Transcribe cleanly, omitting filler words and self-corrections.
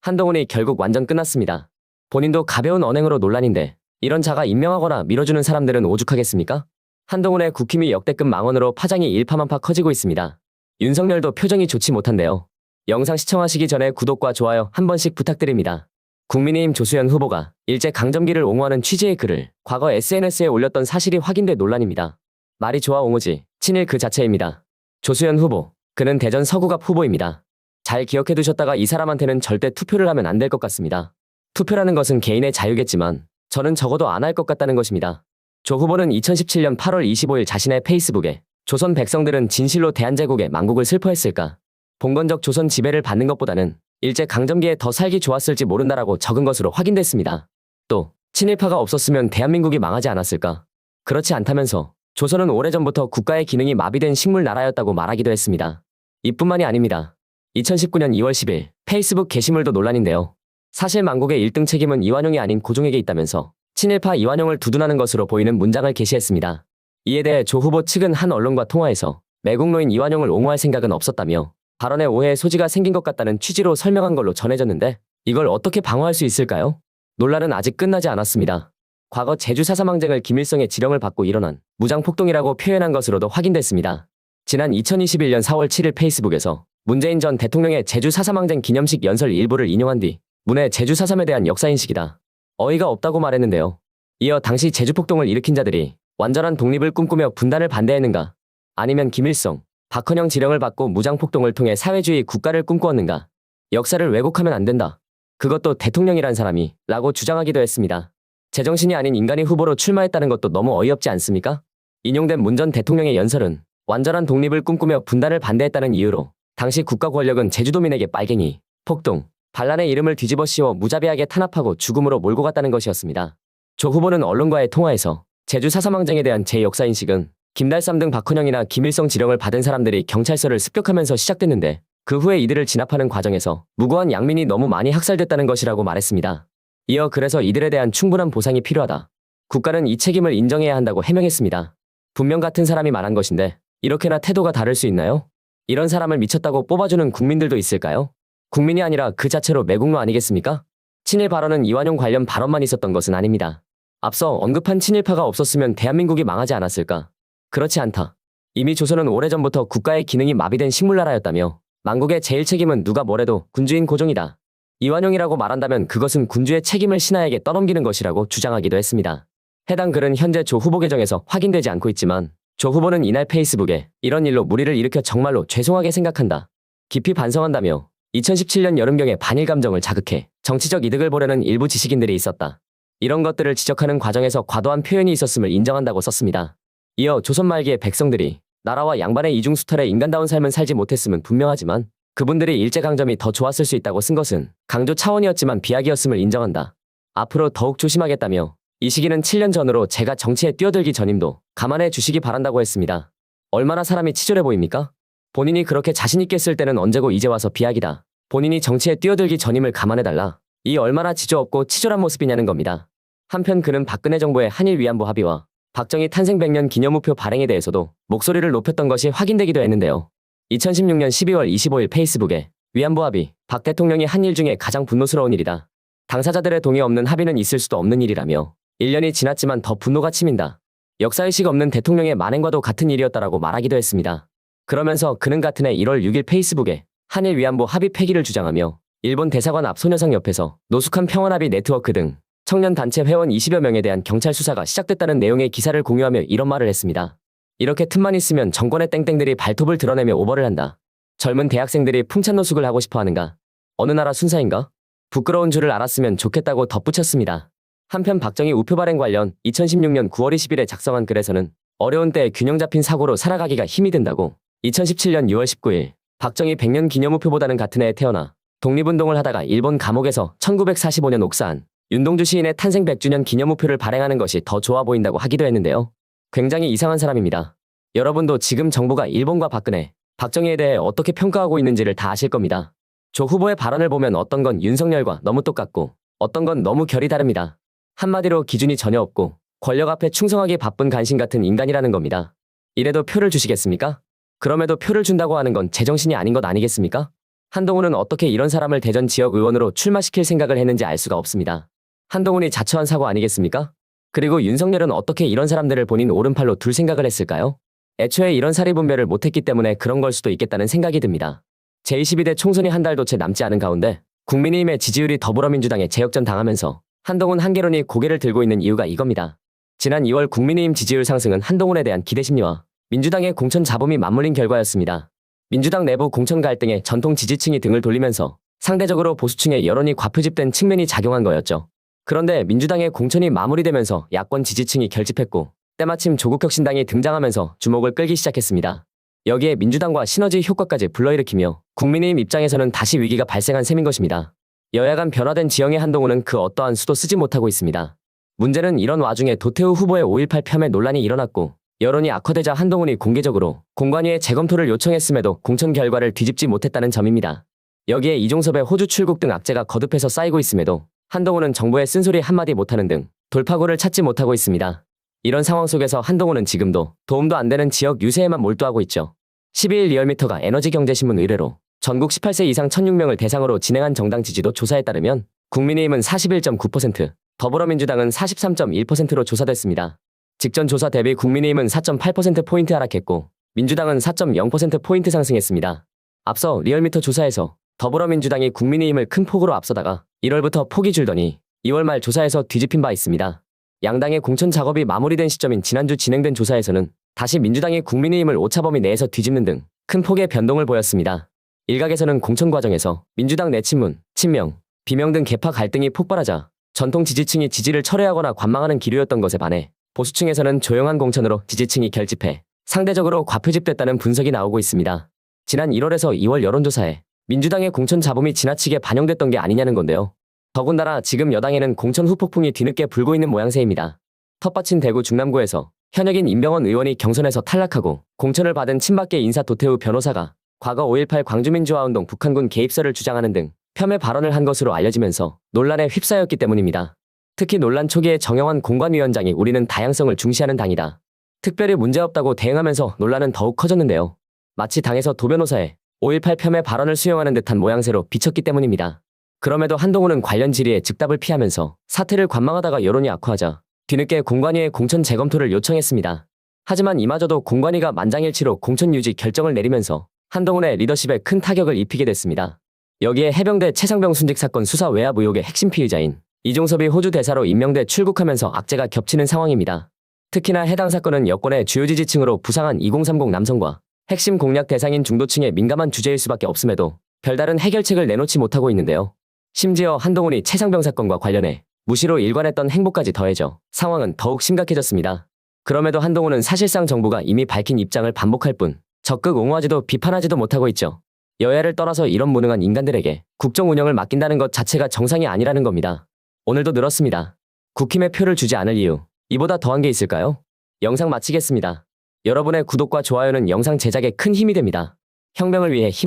한동훈이 결국 완전 끝났습니다. 본인도 가벼운 언행으로 논란인데 이런 자가 임명하거나 밀어주는 사람들은 오죽하겠습니까? 한동훈의 국힘이 역대급 망언으로 파장이 일파만파 커지고 있습니다. 윤석열도 표정이 좋지 못한데요. 영상 시청하시기 전에 구독과 좋아요 한 번씩 부탁드립니다. 국민의힘 조수현 후보가 일제강점기를 옹호하는 취지의 글을 과거 SNS에 올렸던 사실이 확인돼 논란입니다. 말이 좋아 옹호지, 친일 그 자체입니다. 조수현 후보, 그는 대전 서구갑 후보입니다. 잘 기억해 두셨다가 이 사람한테는 절대 투표를 하면 안 될 것 같습니다. 투표라는 것은 개인의 자유겠지만 저는 적어도 안 할 것 같다는 것입니다. 조 후보는 2017년 8월 25일 자신의 페이스북에 조선 백성들은 진실로 대한제국의 망국을 슬퍼했을까? 봉건적 조선 지배를 받는 것보다는 일제강점기에 더 살기 좋았을지 모른다라고 적은 것으로 확인됐습니다. 또 친일파가 없었으면 대한민국이 망하지 않았을까? 그렇지 않다면서 조선은 오래전부터 국가의 기능이 마비된 식물 나라였다고 말하기도 했습니다. 이뿐만이 아닙니다. 2019년 2월 10일 페이스북 게시물도 논란인데요. 사실 망국의 1등 책임은 이완용이 아닌 고종에게 있다면서 친일파 이완용을 두둔하는 것으로 보이는 문장을 게시했습니다. 이에 대해 조 후보 측은 한 언론과 통화에서 매국노인 이완용을 옹호할 생각은 없었다며 발언에 오해의 소지가 생긴 것 같다는 취지로 설명한 걸로 전해졌는데 이걸 어떻게 방어할 수 있을까요? 논란은 아직 끝나지 않았습니다. 과거 제주 사사망쟁을 김일성의 지령을 받고 일어난 무장폭동이라고 표현한 것으로도 확인됐습니다. 지난 2021년 4월 7일 페이스북에서 문재인 전 대통령의 제주 사사망쟁 기념식 연설 일부를 인용한 뒤 문해 제주 4.3에 대한 역사인식이다. 어이가 없다고 말했는데요. 이어 당시 제주폭동을 일으킨 자들이 완전한 독립을 꿈꾸며 분단을 반대했는가? 아니면 김일성, 박헌영 지령을 받고 무장폭동을 통해 사회주의 국가를 꿈꾸었는가? 역사를 왜곡하면 안 된다. 그것도 대통령이란 사람이 라고 주장하기도 했습니다. 제정신이 아닌 인간이 후보로 출마했다는 것도 너무 어이없지 않습니까? 인용된 문 전 대통령의 연설은 완전한 독립을 꿈꾸며 분단을 반대했다는 이유로 당시 국가 권력은 제주도민에게 빨갱이, 폭동, 반란의 이름을 뒤집어 씌워 무자비하게 탄압하고 죽음으로 몰고 갔다는 것이었습니다. 조 후보는 언론과의 통화에서 제주 사사망쟁에 대한 제 역사인식은 김달삼 등 박헌영이나 김일성 지령을 받은 사람들이 경찰서를 습격하면서 시작됐는데 그 후에 이들을 진압하는 과정에서 무고한 양민이 너무 많이 학살됐다는 것이라고 말했습니다. 이어 그래서 이들에 대한 충분한 보상이 필요하다. 국가는 이 책임을 인정해야 한다고 해명했습니다. 분명 같은 사람이 말한 것인데 이렇게나 태도가 다를 수 있나요? 이런 사람을 미쳤다고 뽑아주는 국민들도 있을까요? 국민이 아니라 그 자체로 매국노 아니겠습니까? 친일 발언은 이완용 관련 발언만 있었던 것은 아닙니다. 앞서 언급한 친일파가 없었으면 대한민국이 망하지 않았을까? 그렇지 않다. 이미 조선은 오래전부터 국가의 기능이 마비된 식물나라였다며 망국의 제일 책임은 누가 뭐래도 군주인 고종이다. 이완용이라고 말한다면 그것은 군주의 책임을 신하에게 떠넘기는 것이라고 주장하기도 했습니다. 해당 글은 현재 조 후보 계정에서 확인되지 않고 있지만 조 후보는 이날 페이스북에 이런 일로 무리를 일으켜 정말로 죄송하게 생각한다. 깊이 반성한다며 2017년 여름경에 반일 감정을 자극해 정치적 이득을 보려는 일부 지식인들이 있었다. 이런 것들을 지적하는 과정에서 과도한 표현이 있었음을 인정한다고 썼습니다. 이어 조선 말기의 백성들이 나라와 양반의 이중수탈에 인간다운 삶은 살지 못했음은 분명하지만 그분들이 일제강점이 더 좋았을 수 있다고 쓴 것은 강조 차원이었지만 비약이었음을 인정한다. 앞으로 더욱 조심하겠다며 이 시기는 7년 전으로 제가 정치에 뛰어들기 전임도 감안해 주시기 바란다고 했습니다. 얼마나 사람이 치졸해 보입니까? 본인이 그렇게 자신있게 쓸 때는 언제고 이제 와서 비약이다. 본인이 정치에 뛰어들기 전임을 감안해달라. 이 얼마나 지조없고 치졸한 모습이냐는 겁니다. 한편 그는 박근혜 정부의 한일 위안부 합의와 박정희 탄생 100년 기념우표 발행에 대해서도 목소리를 높였던 것이 확인되기도 했는데요. 2016년 12월 25일 페이스북에 위안부 합의, 박 대통령이 한 일 중에 가장 분노스러운 일이다. 당사자들의 동의 없는 합의는 있을 수도 없는 일이라며 1년이 지났지만 더 분노가 치민다. 역사의식 없는 대통령의 만행과도 같은 일이었다라고 말하기도 했습니다. 그러면서 그는 같은 해 1월 6일 페이스북에 한일 위안부 합의 폐기를 주장하며 일본 대사관 앞 소녀상 옆에서 노숙한 평화합의 네트워크 등 청년단체 회원 20여 명에 대한 경찰 수사가 시작됐다는 내용의 기사를 공유하며 이런 말을 했습니다. 이렇게 틈만 있으면 정권의 땡땡들이 발톱을 드러내며 오버를 한다. 젊은 대학생들이 풍찬노숙을 하고 싶어 하는가? 어느 나라 순사인가? 부끄러운 줄을 알았으면 좋겠다고 덧붙였습니다. 한편 박정희 우표 발행 관련 2016년 9월 20일에 작성한 글에서는 어려운 때에 균형 잡힌 사고로 살아가기가 힘이 든다고 2017년 6월 19일 박정희 100년 기념우표보다는 같은 해에 태어나 독립운동을 하다가 일본 감옥에서 1945년 옥사한 윤동주 시인의 탄생 100주년 기념우표를 발행하는 것이 더 좋아 보인다고 하기도 했는데요. 굉장히 이상한 사람입니다. 여러분도 지금 정부가 일본과 박근혜, 박정희에 대해 어떻게 평가하고 있는지를 다 아실 겁니다. 조 후보의 발언을 보면 어떤 건 윤석열과 너무 똑같고 어떤 건 너무 결이 다릅니다. 한마디로 기준이 전혀 없고 권력 앞에 충성하기 바쁜 간신 같은 인간이라는 겁니다. 이래도 표를 주시겠습니까? 그럼에도 표를 준다고 하는 건 제정신이 아닌 것 아니겠습니까? 한동훈은 어떻게 이런 사람을 대전 지역 의원으로 출마시킬 생각을 했는지 알 수가 없습니다. 한동훈이 자초한 사고 아니겠습니까? 그리고 윤석열은 어떻게 이런 사람들을 본인 오른팔로 둘 생각을 했을까요? 애초에 이런 사리분별을 못했기 때문에 그런 걸 수도 있겠다는 생각이 듭니다. 제22대 총선이 한 달도 채 남지 않은 가운데 국민의힘의 지지율이 더불어민주당에 재역전 당하면서 한동훈 한계론이 고개를 들고 있는 이유가 이겁니다. 지난 2월 국민의힘 지지율 상승은 한동훈에 대한 기대 심리와 민주당의 공천 잡음이 맞물린 결과였습니다. 민주당 내부 공천 갈등에 전통 지지층이 등을 돌리면서 상대적으로 보수층의 여론이 과표집된 측면이 작용한 거였죠. 그런데 민주당의 공천이 마무리되면서 야권 지지층이 결집했고 때마침 조국혁신당이 등장하면서 주목을 끌기 시작했습니다. 여기에 민주당과 시너지 효과까지 불러일으키며 국민의힘 입장에서는 다시 위기가 발생한 셈인 것입니다. 여야 간 변화된 지형의 한동훈은 그 어떠한 수도 쓰지 못하고 있습니다. 문제는 이런 와중에 도태우 후보의 5.18 폄훼 논란이 일어났고 여론이 악화되자 한동훈이 공개적으로 공관위에 재검토를 요청했음에도 공천 결과를 뒤집지 못했다는 점입니다. 여기에 이종섭의 호주 출국 등 악재가 거듭해서 쌓이고 있음에도 한동훈은 정부의 쓴소리 한마디 못하는 등 돌파구를 찾지 못하고 있습니다. 이런 상황 속에서 한동훈은 지금도 도움도 안 되는 지역 유세에만 몰두하고 있죠. 12일 리얼미터가 에너지경제신문 의뢰로 전국 18세 이상 1,006명을 대상으로 진행한 정당 지지도 조사에 따르면 국민의힘은 41.9%, 더불어민주당은 43.1%로 조사됐습니다. 직전 조사 대비 국민의힘은 4.8%포인트 하락했고 민주당은 4.0%포인트 상승했습니다. 앞서 리얼미터 조사에서 더불어민주당이 국민의힘을 큰 폭으로 앞서다가 1월부터 폭이 줄더니 2월 말 조사에서 뒤집힌 바 있습니다. 양당의 공천 작업이 마무리된 시점인 지난주 진행된 조사에서는 다시 민주당이 국민의힘을 오차범위 내에서 뒤집는 등 큰 폭의 변동을 보였습니다. 일각에서는 공천 과정에서 민주당 내 친문, 친명, 비명 등 계파 갈등이 폭발하자 전통 지지층이 지지를 철회하거나 관망하는 기류였던 것에 반해 보수층에서는 조용한 공천으로 지지층이 결집해 상대적으로 과표집됐다는 분석이 나오고 있습니다. 지난 1월에서 2월 여론조사에 민주당의 공천 잡음이 지나치게 반영됐던 게 아니냐는 건데요. 더군다나 지금 여당에는 공천 후폭풍이 뒤늦게 불고 있는 모양새입니다. 텃밭인 대구 중남구에서 현역인 임병원 의원이 경선에서 탈락하고 공천을 받은 친박계 인사 도태우 변호사가 과거 5.18 광주민주화운동 북한군 개입설을 주장하는 등 폄훼 발언을 한 것으로 알려지면서 논란에 휩싸였기 때문입니다. 특히 논란 초기에 정영환 공관위원장이 우리는 다양성을 중시하는 당이다. 특별히 문제없다고 대응하면서 논란은 더욱 커졌는데요. 마치 당에서 도 변호사의 5.18 폄훼 발언을 수용하는 듯한 모양새로 비쳤기 때문입니다. 그럼에도 한동훈은 관련 질의에 즉답을 피하면서 사태를 관망하다가 여론이 악화하자 뒤늦게 공관위에 공천 재검토를 요청했습니다. 하지만 이마저도 공관위가 만장일치로 공천 유지 결정을 내리면서 한동훈의 리더십에 큰 타격을 입히게 됐습니다. 여기에 해병대 최상병 순직 사건 수사 외압 의혹의 핵심 피의자인 이종섭이 호주 대사로 임명돼 출국하면서 악재가 겹치는 상황입니다. 특히나 해당 사건은 여권의 주요 지지층으로 부상한 2030 남성과 핵심 공략 대상인 중도층에 민감한 주제일 수밖에 없음에도 별다른 해결책을 내놓지 못하고 있는데요. 심지어 한동훈이 최상병 사건과 관련해 무시로 일관했던 행보까지 더해져 상황은 더욱 심각해졌습니다. 그럼에도 한동훈은 사실상 정부가 이미 밝힌 입장을 반복할 뿐 적극 옹호하지도 비판하지도 못하고 있죠. 여야를 떠나서 이런 무능한 인간들에게 국정 운영을 맡긴다는 것 자체가 정상이 아니라는 겁니다. 오늘도 늘었습니다. 국힘에 표를 주지 않을 이유, 이보다 더한 게 있을까요? 영상 마치겠습니다. 여러분의 구독과 좋아요는 영상 제작에 큰 힘이 됩니다. 혁명을 위해 힘